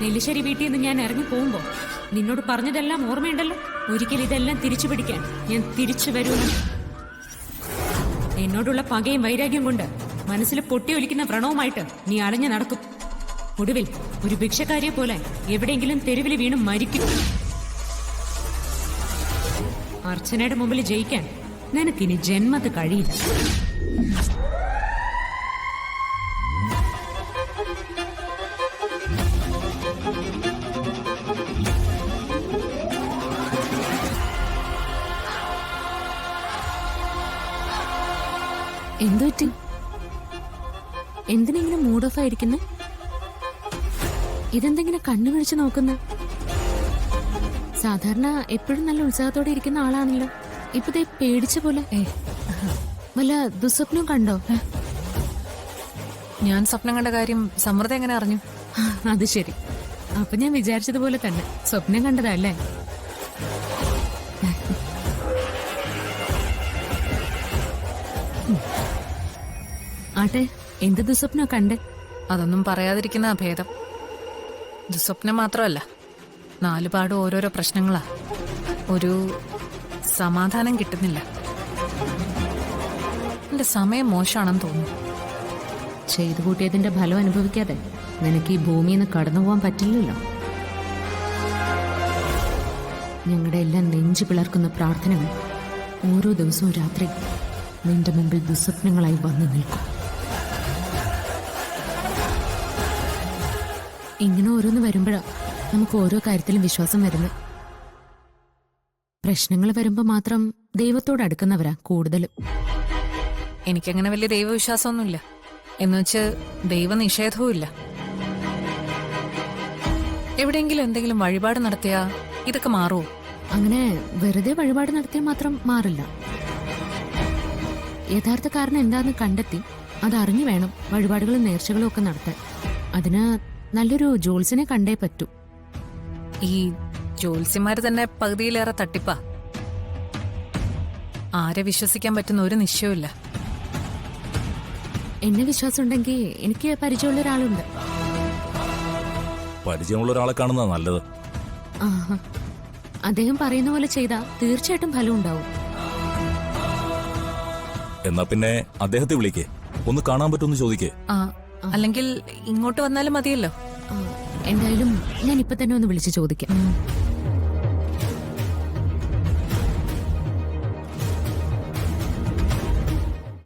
നെല്ലിശ്ശേരി വീട്ടിൽ നിന്ന് ഞാൻ ഇറങ്ങി പോകുമ്പോ നിന്നോട് പറഞ്ഞതെല്ലാം ഓർമ്മയുണ്ടല്ലോ. ഒരിക്കൽ ഇതെല്ലാം തിരിച്ചു പിടിക്കാൻ ഞാൻ തിരിച്ചു വരൂന്ന്. എന്നോടുള്ള പകയും വൈരാഗ്യം കൊണ്ട് മനസ്സിൽ പൊട്ടിയൊലിക്കുന്ന വ്രണവുമായിട്ട് നീ അലഞ്ഞു നടക്കും. ഒടുവിൽ ഒരു ഭിക്ഷക്കാരിയെ പോലെ എവിടെയെങ്കിലും തെരുവിൽ വീണും മരിക്കും. അർച്ചനയുടെ മുമ്പിൽ ജയിക്കാൻ നിനക്കിനി ജന്മത്ത് കഴിയില്ല. എന്തു പറ്റി? എന്തിനെങ്കിലും മൂഡ് ഓഫ് ആയിരിക്കുന്നേ? ഇതെന്തെങ്കിലും കണ്ണു കഴിച്ച് നോക്കുന്നേ? സാധാരണ എപ്പോഴും നല്ല ഉത്സാഹത്തോടെ ഇരിക്കുന്ന ആളാണല്ലോ. ഇപ്പതേ പേടിച്ച പോലെ. വല്ല ദുസ്വപ്നവും കണ്ടോ? ഞാൻ സ്വപ്നം കണ്ട കാര്യം സമൃദ്ധ എങ്ങനെ അറിഞ്ഞു? അത് ശരി. അപ്പൊ ഞാൻ വിചാരിച്ചതുപോലെ തന്നെ സ്വപ്നം കണ്ടതല്ലേ? ആട്ടെ, എന്ത് ദുസ്വപ്നം കണ്ടേ? അതൊന്നും പറയാതിരിക്കുന്ന ഭേദം. ദുസ്വപ്നം മാത്രമല്ല, നാലുപാട് ഓരോരോ പ്രശ്നങ്ങളാ. ഒരു സമാധാനം കിട്ടുന്നില്ല. എന്റെ സമയം മോശമാണെന്ന് തോന്നുന്നു. ചെയ്തു കൂട്ടിയതിന്റെ ഫലം അനുഭവിക്കാതെ നിനക്ക് ഈ ഭൂമിയിൽ നിന്ന് കടന്നു പോകാൻ പറ്റില്ലല്ലോ. ഞങ്ങളുടെ എല്ലാം നെഞ്ചു പിളർക്കുന്ന പ്രാർത്ഥനകൾ ഓരോ ദിവസവും രാത്രി നിന്റെ മുമ്പിൽ ദുസ്വപ്നങ്ങളായി വന്നു നിൽക്കും. ഇങ്ങനെ ഓരോന്ന് വരുമ്പോഴാ നമുക്ക് ഓരോ കാര്യത്തിലും വിശ്വാസം വരുന്നത്. പ്രശ്നങ്ങൾ വരുമ്പോ മാത്രം ദൈവത്തോട് അടുക്കുന്നവരാ കൂടുതലും. എനിക്കങ്ങനെ വലിയ ദൈവവിശ്വാസമൊന്നുമില്ല. എന്നുവെച്ച് ദൈവനിഷേധവും ഇല്ല. എവിടെയെങ്കിലും എന്തെങ്കിലും വഴിപാട് നടത്തിയാ ഇതൊക്കെ മാറുമോ? അങ്ങനെ വെറുതെ വഴിപാട് നടത്തിയാൽ മാത്രം മാറില്ല. യഥാർത്ഥ കാരണം എന്താന്ന് കണ്ടെത്തി അതറിഞ്ഞു വേണം വഴിപാടുകളും നേർച്ചകളും ഒക്കെ നടത്താൻ. അതിന് നല്ലൊരു ജോത്സ്യനെ കണ്ടേ പറ്റൂ. ഈ ജോത്സ്യന്മാര് തന്നെ പകുതിയിലേറെ തട്ടിപ്പാ. ആരെ വിശ്വസിക്കാൻ പറ്റുന്ന ഒരു നിശ്ചയമില്ല. എന്നെ വിശ്വാസം ഉണ്ടെങ്കിൽ എനിക്ക് പരിചയമുള്ള ഒരാളുണ്ട്. പരിചയമുള്ള ഒരാളെ കാണുന്നതാ നല്ലത്. അദ്ദേഹം പറയുന്ന പോലെ ചെയ്താൽ തീർച്ചയായിട്ടും ഫലം ഉണ്ടാവും. എന്നാ പിന്നെ അദ്ദേഹത്തെ വിളിക്കേ, ഒന്ന് കാണാൻ പറ്റുമെന്ന് ചോദിക്കേ. അല്ലെങ്കിൽ ഇങ്ങോട്ട് വന്നാലും മതിയല്ലോ. എന്തായാലും ഞാൻ ഇപ്പൊ തന്നെ ഒന്ന് വിളിച്ചു ചോദിക്കാം.